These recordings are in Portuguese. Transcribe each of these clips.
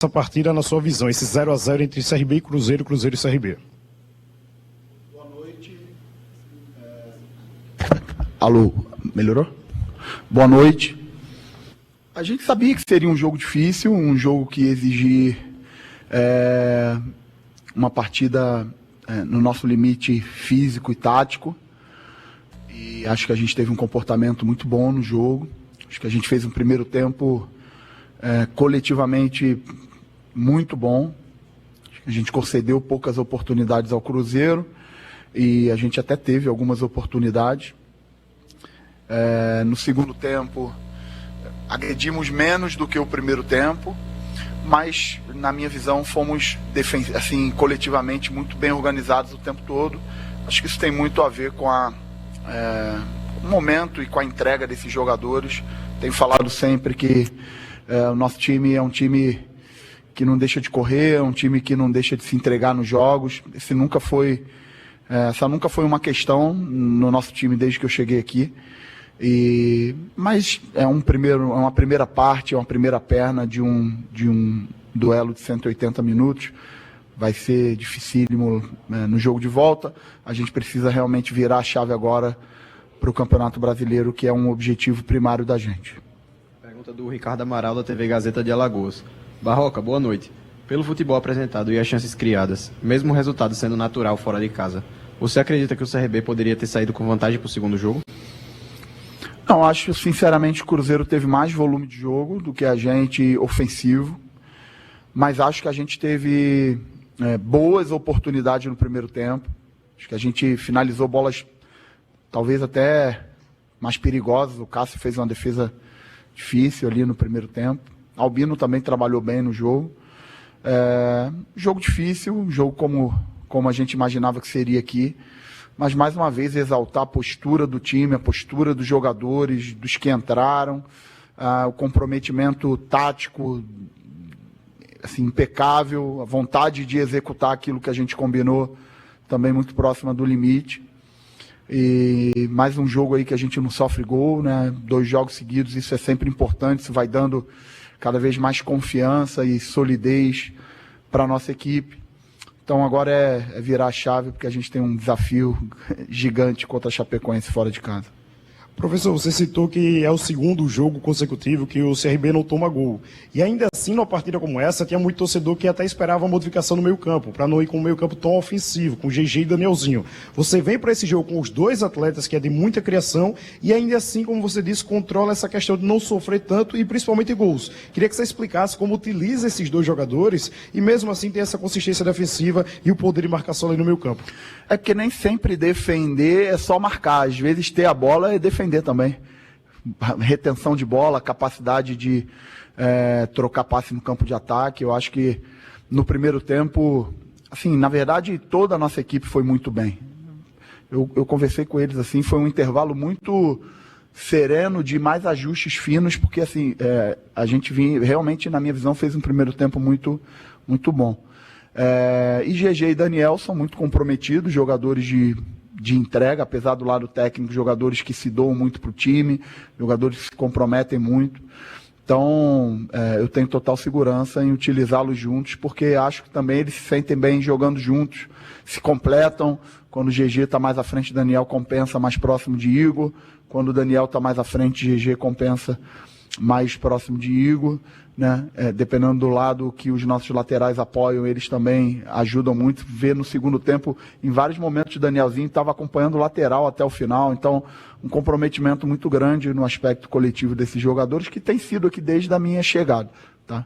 essa partida na sua visão, esse 0-0 entre CRB e Cruzeiro, Cruzeiro e CRB? Boa noite. Alô, melhorou? Boa noite. A gente sabia que seria um jogo difícil, um jogo que ia exigir uma partida no nosso limite físico e tático. E acho que a gente teve um comportamento muito bom no jogo. Acho que a gente fez um primeiro tempo coletivamente muito bom. Acho que a gente concedeu poucas oportunidades ao Cruzeiro e a gente até teve algumas oportunidades. No segundo tempo, agredimos menos do que o primeiro tempo, mas, na minha visão, fomos assim, coletivamente muito bem organizados o tempo todo. Acho que isso tem muito a ver com o momento e com a entrega desses jogadores. Tenho falado sempre que o nosso time é um time que não deixa de correr, é um time que não deixa de se entregar nos jogos. Essa nunca foi uma questão no nosso time desde que eu cheguei aqui. Mas é uma primeira parte, é uma primeira perna de um duelo de 180 minutos. Vai ser dificílimo no jogo de volta. A gente precisa realmente virar a chave agora para o Campeonato Brasileiro, que é um objetivo primário da gente. Pergunta do Ricardo Amaral, da TV Gazeta de Alagoas. Barroca, boa noite. Pelo futebol apresentado e as chances criadas, mesmo o resultado sendo natural fora de casa, você acredita que o CRB poderia ter saído com vantagem para o segundo jogo? Não, acho sinceramente que o Cruzeiro teve mais volume de jogo do que a gente ofensivo, mas acho que a gente teve boas oportunidades no primeiro tempo. Acho que a gente finalizou bolas talvez até mais perigosas. O Cássio fez uma defesa difícil ali no primeiro tempo. Albino também trabalhou bem no jogo. Jogo difícil, um jogo como a gente imaginava que seria aqui. Mas, mais uma vez, exaltar a postura do time, a postura dos jogadores, dos que entraram, o comprometimento tático assim, impecável, a vontade de executar aquilo que a gente combinou, também muito próxima do limite. E mais um jogo aí que a gente não sofre gol, né? 2 jogos seguidos, isso é sempre importante, isso vai dando cada vez mais confiança e solidez para a nossa equipe. Então agora é virar a chave, porque a gente tem um desafio gigante contra a Chapecoense fora de casa. Professor, você citou que é o segundo jogo consecutivo que o CRB não toma gol. E ainda assim, numa partida como essa, tinha muito torcedor que até esperava a modificação no meio-campo, para não ir com o meio-campo tão ofensivo, com GG e Danielzinho. Você vem para esse jogo com os 2 atletas que é de muita criação e ainda assim, como você disse, controla essa questão de não sofrer tanto e principalmente gols. Queria que você explicasse como utiliza esses 2 jogadores e mesmo assim tem essa consistência defensiva e o poder de marcação ali no meio-campo. É porque nem sempre defender é só marcar, às vezes ter a bola é defender também. Retenção de bola, capacidade de trocar passe no campo de ataque. Eu acho que no primeiro tempo, assim, na verdade, toda a nossa equipe foi muito bem. Eu conversei com eles, assim, foi um intervalo muito sereno, de mais ajustes finos, porque assim, a gente realmente, na minha visão, fez um primeiro tempo muito, muito bom. E GG e Daniel são muito comprometidos, jogadores de entrega, apesar do lado técnico, jogadores que se doam muito para o time, jogadores que se comprometem muito. Então, eu tenho total segurança em utilizá-los juntos, porque acho que também eles se sentem bem jogando juntos, se completam. Quando o GG está mais à frente, Daniel compensa mais próximo de Igor. Quando o Daniel está mais à frente, GG compensa mais próximo de Igor, né? Dependendo do lado que os nossos laterais apoiam, eles também ajudam muito. Ver no segundo tempo, em vários momentos, o Danielzinho estava acompanhando o lateral até o final. Então, um comprometimento muito grande no aspecto coletivo desses jogadores, que tem sido aqui desde a minha chegada. Tá?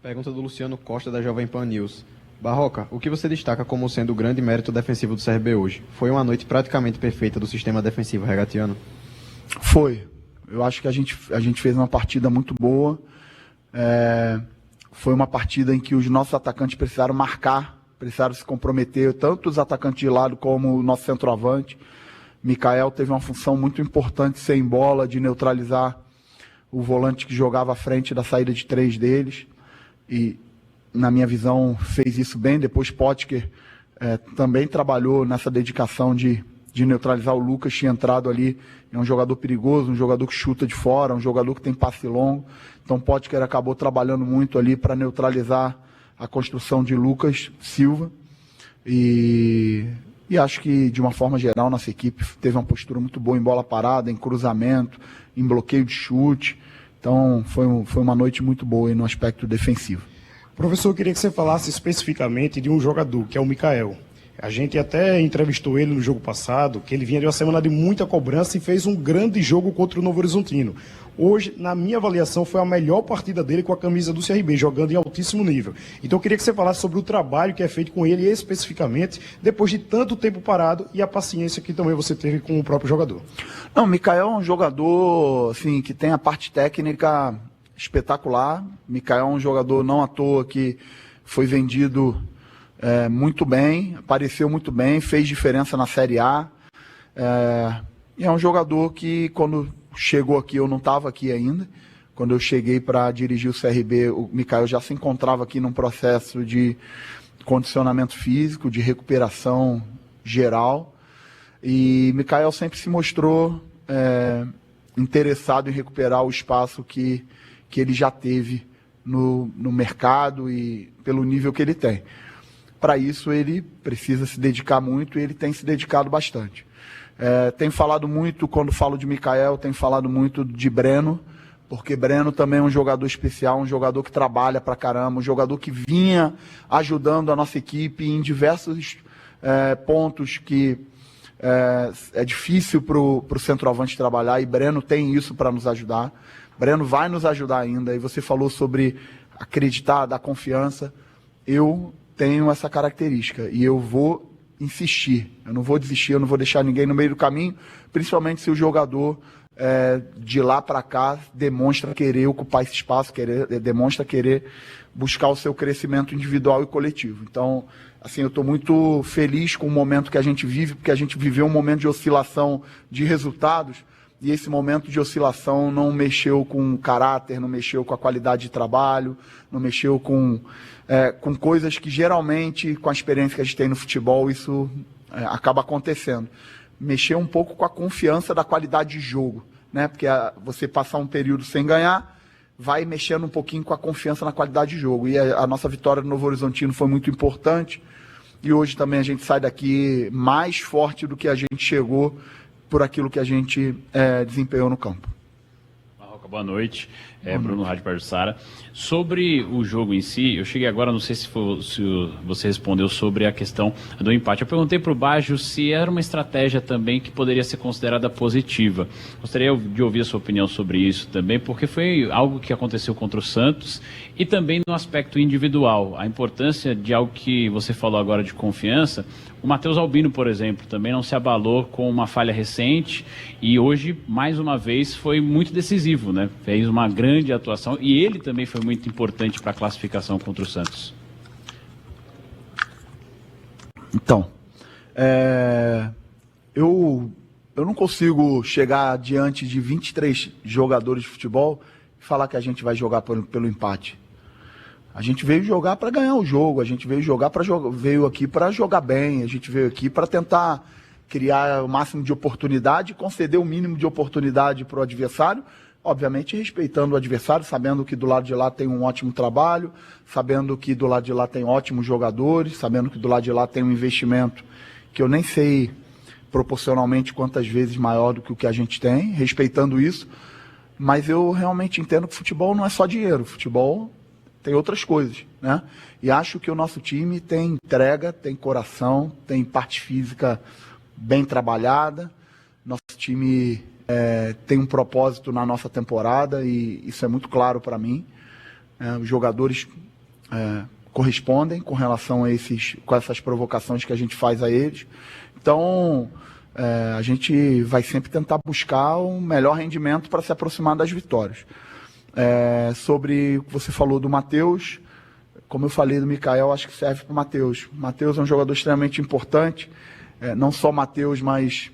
Pergunta do Luciano Costa, da Jovem Pan News. Barroca, o que você destaca como sendo o grande mérito defensivo do CRB hoje? Foi uma noite praticamente perfeita do sistema defensivo regatiano? Foi. Eu acho que a gente fez uma partida muito boa. Foi uma partida em que os nossos atacantes precisaram marcar, precisaram se comprometer, tanto os atacantes de lado como o nosso centroavante. Mikael teve uma função muito importante sem bola, de neutralizar o volante que jogava à frente da saída de 3 deles. E, na minha visão, fez isso bem. Depois Potker também trabalhou nessa dedicação de de neutralizar o Lucas, tinha entrado ali, é um jogador perigoso, um jogador que chuta de fora, um jogador que tem passe longo. Então Potker acabou trabalhando muito ali para neutralizar a construção de Lucas Silva. E acho que, de uma forma geral, nossa equipe teve uma postura muito boa em bola parada, em cruzamento, em bloqueio de chute. Então foi uma noite muito boa no aspecto defensivo. Professor, eu queria que você falasse especificamente de um jogador, que é o Mikael. A gente até entrevistou ele no jogo passado, que ele vinha de uma semana de muita cobrança e fez um grande jogo contra o Novo Horizontino. Hoje, na minha avaliação, foi a melhor partida dele com a camisa do CRB, jogando em altíssimo nível. Então eu queria que você falasse sobre o trabalho que é feito com ele, especificamente, depois de tanto tempo parado, e a paciência que também você teve com o próprio jogador. Não, o Mikael é um jogador assim, que tem a parte técnica espetacular. O Mikael é um jogador não à toa que foi vendido muito bem, apareceu muito bem, fez diferença na Série A. E é um jogador que, quando chegou aqui, eu não estava aqui ainda. Quando eu cheguei para dirigir o CRB, o Mikael já se encontrava aqui num processo de condicionamento físico, de recuperação geral. E Mikael sempre se mostrou interessado em recuperar o espaço que ele já teve no mercado e pelo nível que ele tem. Para isso, ele precisa se dedicar muito e ele tem se dedicado bastante. Tenho falado muito, quando falo de Mikael, tenho falado muito de Breno, porque Breno também é um jogador especial, um jogador que trabalha pra caramba, um jogador que vinha ajudando a nossa equipe em diversos pontos que é difícil para o centroavante trabalhar, e Breno tem isso para nos ajudar. Breno vai nos ajudar ainda. E você falou sobre acreditar, dar confiança. Eu tenho essa característica e eu vou insistir. Eu não vou desistir, eu não vou deixar ninguém no meio do caminho, principalmente se o jogador de lá para cá demonstra querer ocupar esse espaço, demonstra querer buscar o seu crescimento individual e coletivo. Então, assim, eu estou muito feliz com o momento que a gente vive, porque a gente viveu um momento de oscilação de resultados, e esse momento de oscilação não mexeu com caráter, não mexeu com a qualidade de trabalho, não mexeu com coisas que geralmente, com a experiência que a gente tem no futebol, isso acaba acontecendo. Mexeu um pouco com a confiança da qualidade de jogo, né? Porque você passar um período sem ganhar, vai mexendo um pouquinho com a confiança na qualidade de jogo. E a nossa vitória no Novo Horizontino foi muito importante, e hoje também a gente sai daqui mais forte do que a gente chegou por aquilo que a gente desempenhou no campo. Barroca, boa noite. Bruno Rádio Parjussara. Sobre o jogo em si, eu cheguei agora, não sei se você respondeu sobre a questão do empate. Eu perguntei para o Baggio se era uma estratégia também que poderia ser considerada positiva. Gostaria de ouvir a sua opinião sobre isso também, porque foi algo que aconteceu contra o Santos e também no aspecto individual. A importância de algo que você falou agora de confiança. O Matheus Albino, por exemplo, também não se abalou com uma falha recente e hoje, mais uma vez, foi muito decisivo, né? Fez uma grande atuação e ele também foi muito importante para a classificação contra o Santos. Então, eu não consigo chegar diante de 23 jogadores de futebol e falar que a gente vai jogar pelo empate. A gente veio jogar para ganhar o jogo, a gente veio veio aqui para jogar bem, a gente veio aqui para tentar criar o máximo de oportunidade, conceder o mínimo de oportunidade para o adversário, obviamente respeitando o adversário, sabendo que do lado de lá tem um ótimo trabalho, sabendo que do lado de lá tem ótimos jogadores, sabendo que do lado de lá tem um investimento que eu nem sei proporcionalmente quantas vezes maior do que o que a gente tem, respeitando isso, mas eu realmente entendo que futebol não é só dinheiro, futebol tem outras coisas, né? E acho que o nosso time tem entrega, tem coração, tem parte física bem trabalhada. Nosso time tem um propósito na nossa temporada e isso é muito claro para mim. Os jogadores correspondem com relação com essas provocações que a gente faz a eles. Então, a gente vai sempre tentar buscar um melhor rendimento para se aproximar das vitórias. Sobre o que você falou do Matheus, como eu falei do Mikael, acho que serve para o Matheus. O Matheus é um jogador extremamente importante, não só Matheus, mas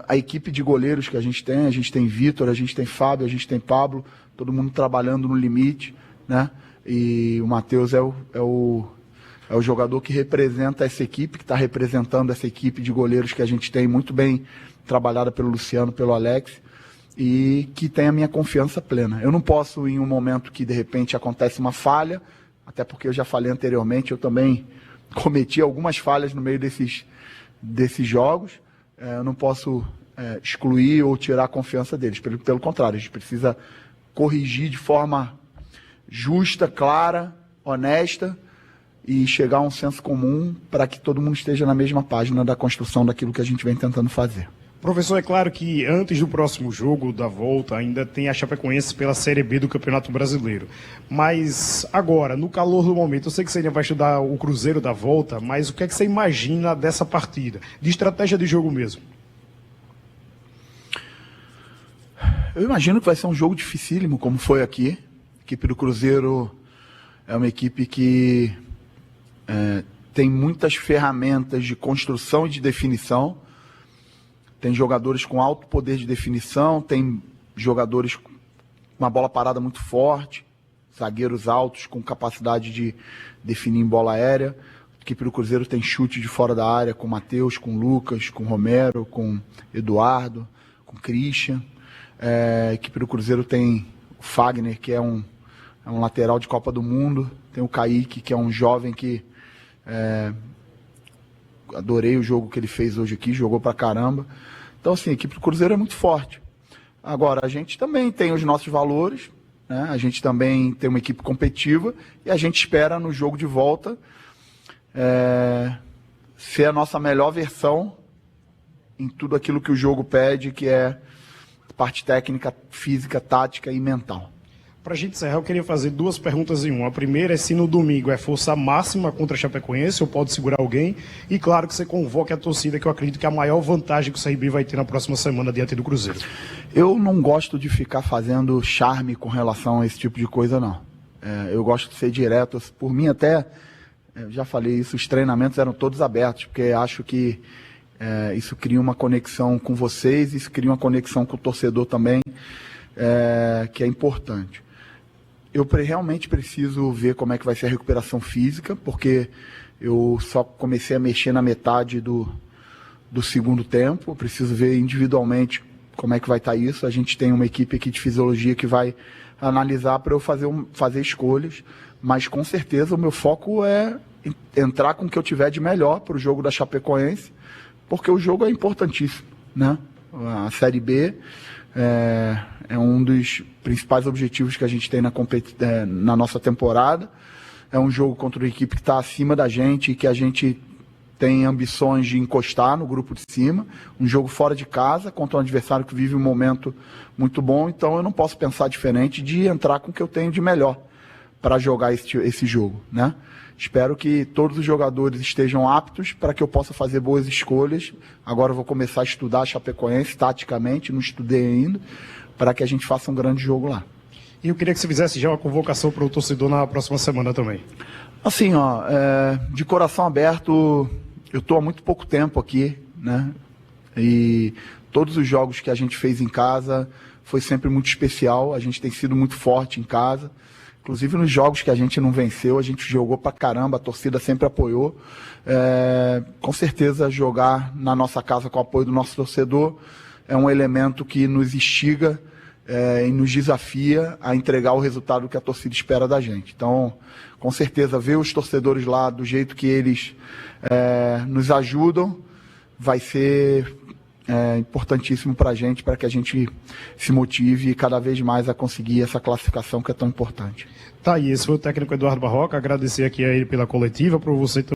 a equipe de goleiros que a gente tem Vitor, a gente tem Fábio, a gente tem Pablo, todo mundo trabalhando no limite, né? E o Matheus é É o jogador que representa essa equipe, que está representando essa equipe de goleiros que a gente tem muito bem trabalhada pelo Luciano, pelo Alex, e que tem a minha confiança plena. Eu não posso, em um momento que de repente acontece uma falha, até porque eu já falei anteriormente, eu também cometi algumas falhas no meio desses jogos, eu não posso excluir ou tirar a confiança deles. Pelo contrário, a gente precisa corrigir de forma justa, clara, honesta e chegar a um senso comum para que todo mundo esteja na mesma página da construção daquilo que a gente vem tentando fazer. Professor, é claro que antes do próximo jogo da volta ainda tem a Chapecoense pela Série B do Campeonato Brasileiro. Mas agora, no calor do momento, eu sei que você ainda vai estudar o Cruzeiro da volta, mas o que é que você imagina dessa partida? De estratégia de jogo mesmo? Eu imagino que vai ser um jogo dificílimo, como foi aqui. A equipe do Cruzeiro é uma equipe que tem muitas ferramentas de construção e de definição. Tem jogadores com alto poder de definição, tem jogadores com uma bola parada muito forte, zagueiros altos com capacidade de definir em bola aérea. A equipe do Cruzeiro tem chute de fora da área com o Matheus, com o Lucas, com o Romero, com o Eduardo, com o Christian. A equipe do Cruzeiro tem o Fagner, que é um lateral de Copa do Mundo. Tem o Kaique, que é um jovem que adorei o jogo que ele fez hoje aqui, jogou pra caramba. Então, assim, a equipe do Cruzeiro é muito forte. Agora, a gente também tem os nossos valores, né? A gente também tem uma equipe competitiva e a gente espera no jogo de volta ser a nossa melhor versão em tudo aquilo que o jogo pede, que é parte técnica, física, tática e mental. Para a gente encerrar, eu queria fazer duas perguntas em uma. A primeira é se no domingo é força máxima contra a Chapecoense ou pode segurar alguém. E claro que você convoque a torcida, que eu acredito que é a maior vantagem que o CRB vai ter na próxima semana diante do Cruzeiro. Eu não gosto de ficar fazendo charme com relação a esse tipo de coisa, não. Eu gosto de ser direto. Por mim até, já falei isso, os treinamentos eram todos abertos, porque acho que isso cria uma conexão com vocês, isso cria uma conexão com o torcedor também, que é importante. Eu realmente preciso ver como é que vai ser a recuperação física, porque eu só comecei a mexer na metade do segundo tempo. Eu preciso ver individualmente como é que vai estar isso. A gente tem uma equipe aqui de fisiologia que vai analisar para eu fazer escolhas, mas com certeza o meu foco é entrar com o que eu tiver de melhor para o jogo da Chapecoense, porque o jogo é importantíssimo, né? A Série B é um dos principais objetivos que a gente tem na nossa temporada. É um jogo contra uma equipe que está acima da gente e que a gente tem ambições de encostar no grupo de cima. Um jogo fora de casa contra um adversário que vive um momento muito bom. Então eu não posso pensar diferente de entrar com o que eu tenho de melhor para jogar esse jogo, né? Espero que todos os jogadores estejam aptos para que eu possa fazer boas escolhas. Agora eu vou começar a estudar a Chapecoense taticamente, não estudei ainda, para que a gente faça um grande jogo lá. E eu queria que você fizesse já uma convocação para o torcedor na próxima semana também. Assim, de coração aberto, eu estou há muito pouco tempo aqui, né? E todos os jogos que a gente fez em casa foi sempre muito especial. A gente tem sido muito forte em casa. Inclusive nos jogos que a gente não venceu, a gente jogou pra caramba, a torcida sempre apoiou. Com certeza jogar na nossa casa com o apoio do nosso torcedor é um elemento que nos instiga e nos desafia a entregar o resultado que a torcida espera da gente. Então, com certeza, ver os torcedores lá do jeito que eles nos ajudam vai ser importantíssimo para a gente, para que a gente se motive cada vez mais a conseguir essa classificação que é tão importante. Tá, e esse foi o técnico Eduardo Barroca. Agradecer aqui a ele pela coletiva, para você